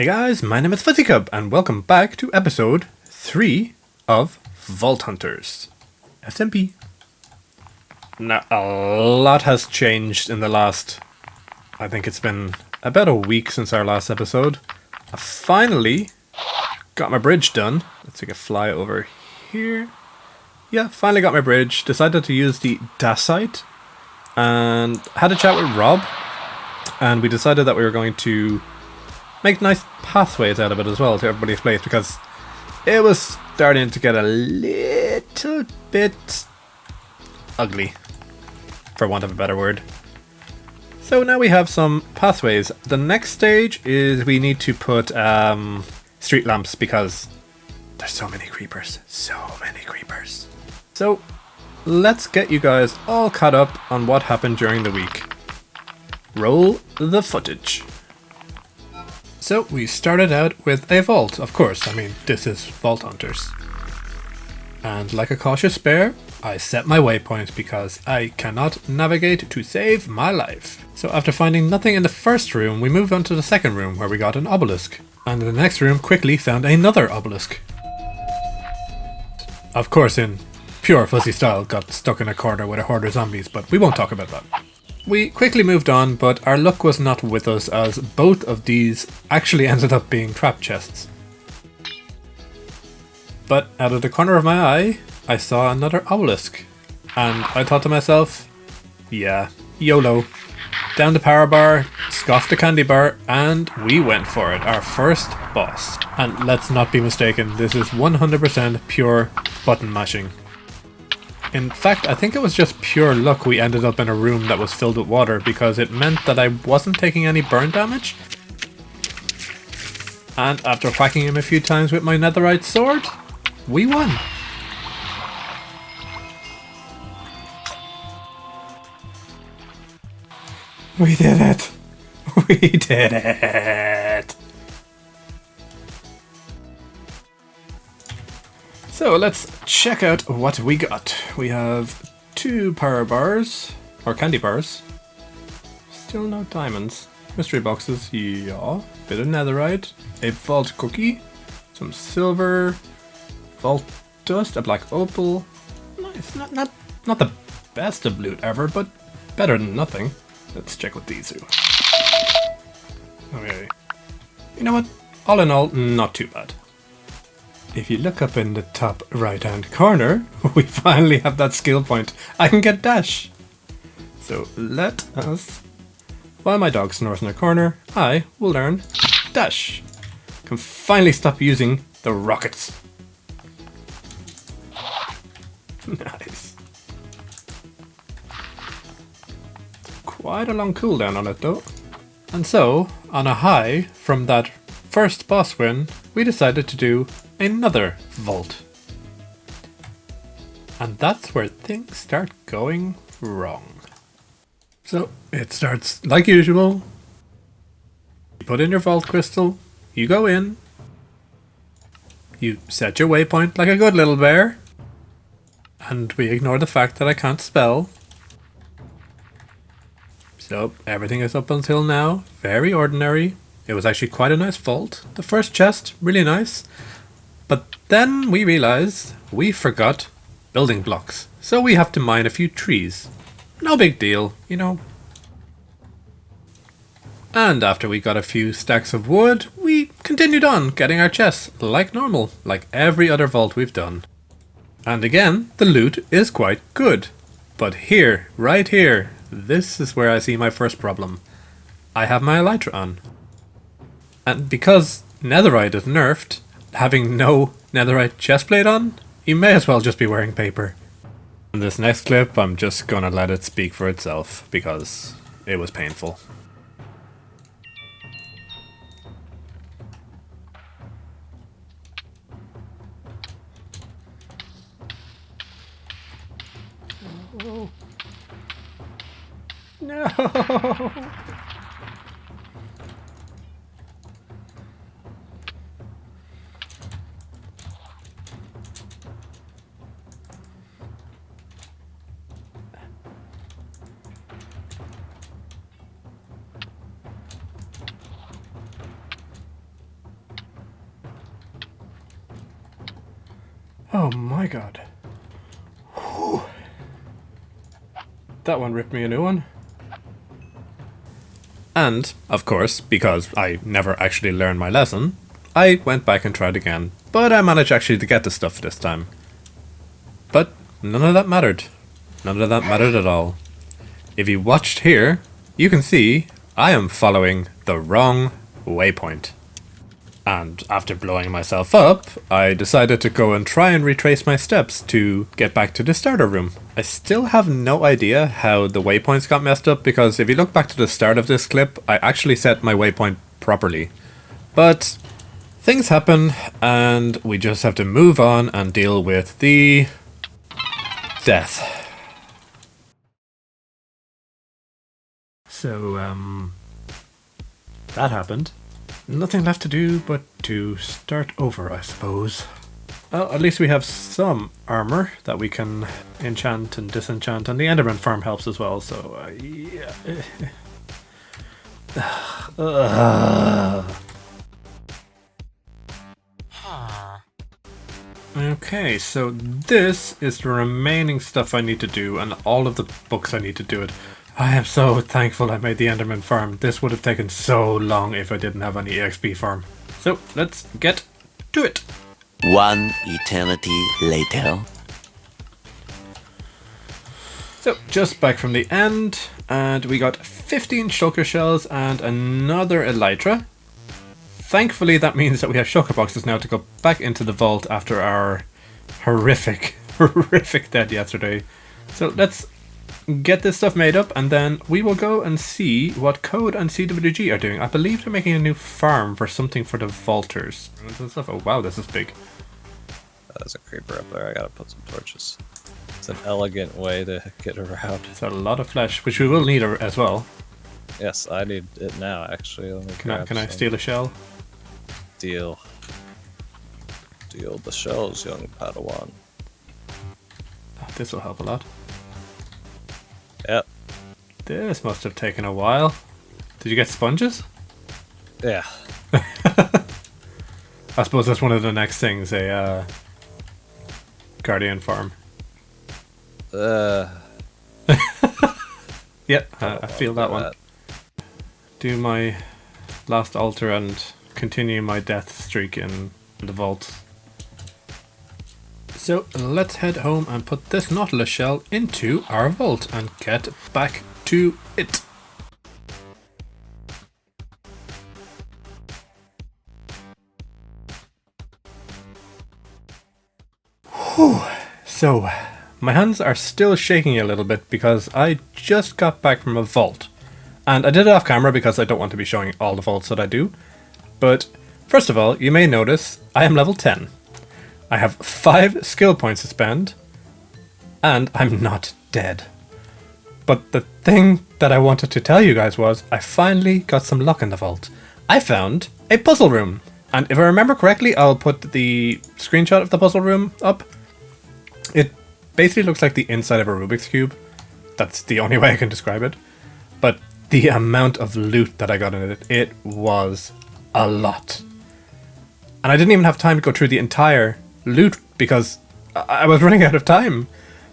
Hey guys, my name is Fuzzy Cub, and welcome back to episode 3 of Vault Hunters SMP. Now, a lot has changed in the last, I think it's been about a week since our last episode. I finally got my bridge done. Let's take a fly over here. Yeah, finally got my bridge. Decided to use the dacite and had a chat with Rob, and we decided that we were going to make nice pathways out of it as well to everybody's place, because it was starting to get a little bit ugly, for want of a better word. So now we have some pathways. The next stage is we need to put street lamps, because there's so many creepers. So let's get you guys all caught up on what happened during the week. Roll the footage. So we started out with a vault, of course. I mean, this is Vault Hunters. And like a cautious bear, I set my waypoint because I cannot navigate to save my life. So after finding nothing in the first room, we moved on to the second room where we got an obelisk. And in the next room quickly found another obelisk. Of course, in pure Fuzzy style, got stuck in a corner with a horde of zombies, but we won't talk about that. We quickly moved on, but our luck was not with us, as both of these actually ended up being trap chests. But out of the corner of my eye, I saw another obelisk, and I thought to myself, yeah, YOLO. Down the power bar, scoffed the candy bar, and we went for it, our first boss. And let's not be mistaken, this is 100% pure button mashing. In fact, I think it was just pure luck we ended up in a room that was filled with water, because it meant that I wasn't taking any burn damage. And after whacking him a few times with my netherite sword, we won. We did it! We did it! So let's check out what we got. We have 2 power bars, or candy bars. Still no diamonds. Mystery boxes, yeah. Bit of netherite. A vault cookie. Some silver. Vault dust, a black opal. Nice, not the best of loot ever, but better than nothing. Let's check what these do. Okay. You know what? All in all, not too bad. If you look up in the top right hand corner, we finally have that skill point. I can get dash. So let us, while my dog snores in a corner, I will learn dash. Can finally stop using the rockets. Nice. Quite a long cooldown on it though. And so, on a high from that first boss win, we decided to do another vault. And that's where things start going wrong. So it starts like usual. You put in your vault crystal, you go in, you set your waypoint like a good little bear, and we ignore the fact that I can't spell. So everything is up until now very ordinary. It was actually quite a nice vault. The first chest, really nice. But then we realized we forgot building blocks. So we have to mine a few trees. No big deal, you know. And after we got a few stacks of wood, we continued on getting our chests like normal, like every other vault we've done. And again, the loot is quite good. But here, right here, this is where I see my first problem. I have my elytra on. And because netherite is nerfed, having no netherite chestplate on, you may as well just be wearing paper. In this next clip, I'm just gonna let it speak for itself, because it was painful. Oh. No! Oh my god. Whew. That one ripped me a new one. And, of course, because I never actually learned my lesson, I went back and tried again. But I managed actually to get the stuff this time. But none of that mattered. None of that mattered at all. If you watched here, you can see I am following the wrong waypoint. And after blowing myself up, I decided to go and try and retrace my steps to get back to the starter room. I still have no idea how the waypoints got messed up, because if you look back to the start of this clip, I actually set my waypoint properly. But things happen, and we just have to move on and deal with the death. So, that happened. Nothing left to do but to start over, I suppose. Well, at least we have some armor that we can enchant and disenchant, and the Enderman farm helps as well, so yeah. Okay, so this is the remaining stuff I need to do, and all of the books I need to do it. I am so thankful I made the Enderman farm. This would have taken so long if I didn't have any EXP farm. So, let's get to it. One eternity later. So, just back from the end, and we got 15 shulker shells and another elytra. Thankfully, that means that we have shulker boxes now to go back into the vault after our horrific death yesterday. So, let's get this stuff made up, and then we will go and see what Code and CWG are doing. I believe they're making a new farm for something for the vaulters. Oh wow, this is big. There's a creeper up there. I gotta put some torches. It's an elegant way to get around. It's a lot of flesh, which we will need as well. Yes, I need it now, actually. Let me Can I steal a shell? Deal the shells, young Padawan. Oh, this will help a lot. Yep. This must have taken a while. Did you get sponges? Yeah. I suppose that's one of the next things, a guardian farm. Yep, I feel that one. Do my last altar and continue my death streak in the vault. So let's head home and put this Nautilus shell into our vault and get back to it. Whew. So, my hands are still shaking a little bit because I just got back from a vault. And I did it off camera because I don't want to be showing all the vaults that I do. But first of all, you may notice I am level 10. I have 5 skill points to spend, and I'm not dead. But the thing that I wanted to tell you guys was I finally got some luck in the vault. I found a puzzle room, and if I remember correctly, I'll put the screenshot of the puzzle room up. It basically looks like the inside of a Rubik's Cube. That's the only way I can describe it. But the amount of loot that I got in it, it was a lot. And I didn't even have time to go through the entire loot because I was running out of time.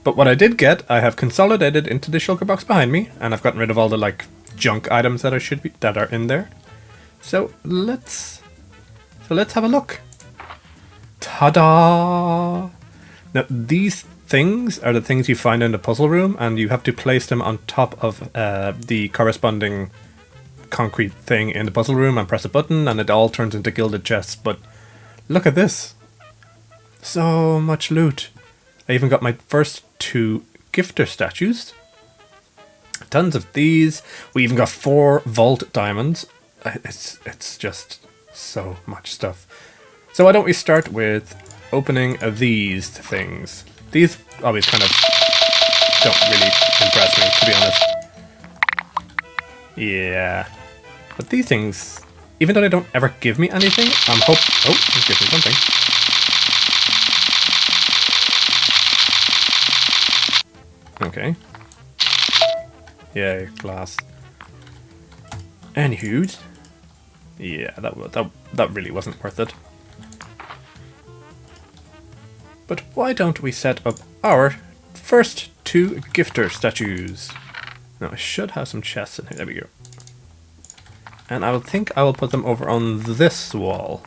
But what I did get, I have consolidated into the shulker box behind me, and I've gotten rid of all the like junk items that are in there. So let's have a look. Ta-da! Now these things are the things you find in the puzzle room, and you have to place them on top of the corresponding concrete thing in the puzzle room and press a button, and it all turns into gilded chests. But look at this. So much loot. I even got my first 2 gifter statues. Tons of these. We even got 4 vault diamonds. It's just so much stuff. So why don't we start with opening these things. These always kind of don't really impress me, to be honest. Yeah. But these things, even though they don't ever give me anything, I'm oh, it gives me something. Okay. Yay, glass. Anywho, yeah, that really wasn't worth it. But why don't we set up our first 2 gifter statues? Now I should have some chests in here. There we go. And I think I will put them over on this wall.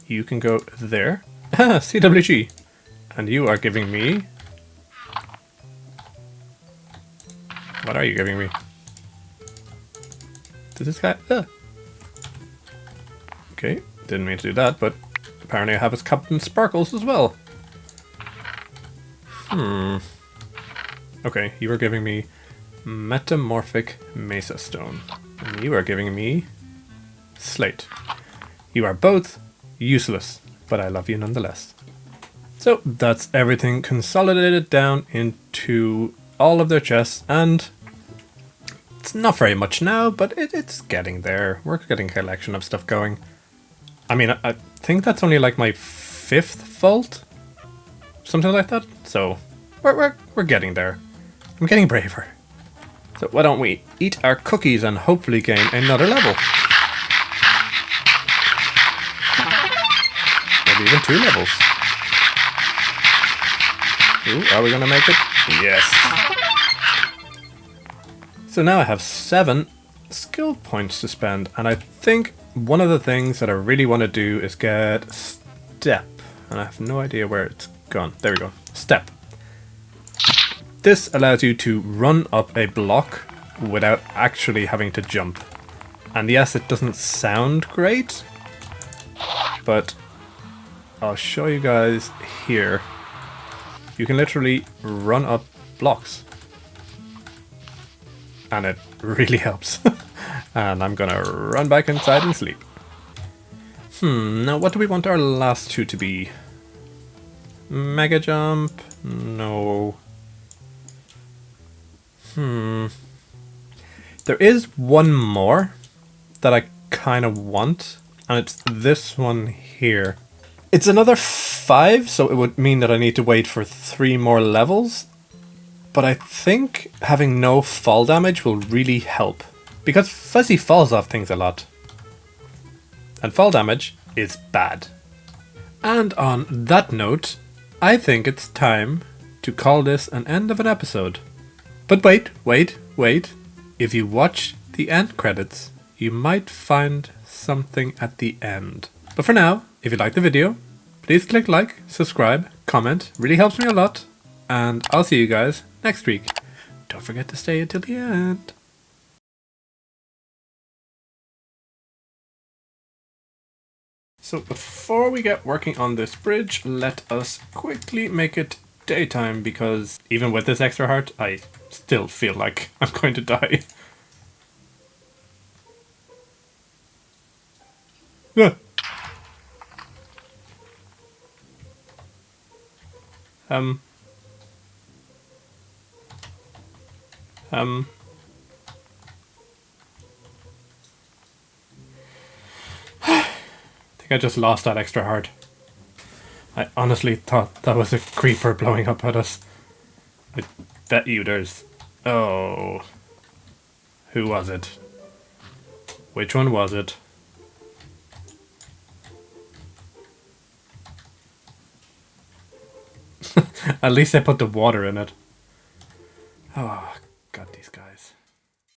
You can go there. CWG. And you are giving me... What are you giving me? Does this guy... Okay, didn't mean to do that, but apparently I have his Captain Sparkles as well. Okay, you are giving me Metamorphic Mesa Stone. And you are giving me Slate. You are both useless, but I love you nonetheless. So that's everything consolidated down into all of their chests, and it's not very much now, but it's getting there. We're getting a collection of stuff going. I mean, I think that's only like my 5th vault, something like that. So we're getting there. I'm getting braver. So why don't we eat our cookies and hopefully gain another level? Maybe even 2 levels. Ooh, are we gonna make it? Yes. So now I have 7 skill points to spend, and I think one of the things that I really want to do is get Step. And I have no idea where it's gone. There we go. Step. This allows you to run up a block without actually having to jump. And yes, it doesn't sound great, but I'll show you guys here. You can literally run up blocks. And it really helps. And I'm gonna run back inside and sleep. Now what do we want our last 2 to be? Mega jump? No. There is one more that I kind of want, and it's this one here. It's another 5, so it would mean that I need to wait for 3 more levels. But I think having no fall damage will really help, because Fuzzy falls off things a lot. And fall damage is bad. And on that note, I think it's time to call this an end of an episode. But wait. If you watch the end credits, you might find something at the end. But for now, if you liked the video, please click like, subscribe, comment, really helps me a lot. And I'll see you guys next week. Don't forget to stay until the end. So before we get working on this bridge, let us quickly make it daytime, because even with this extra heart, I still feel like I'm going to die. Yeah. I think I just lost that extra heart. I honestly thought that was a creeper blowing up at us. I bet you there's... Oh. Who was it? Which one was it? At least I put the water in it. Oh,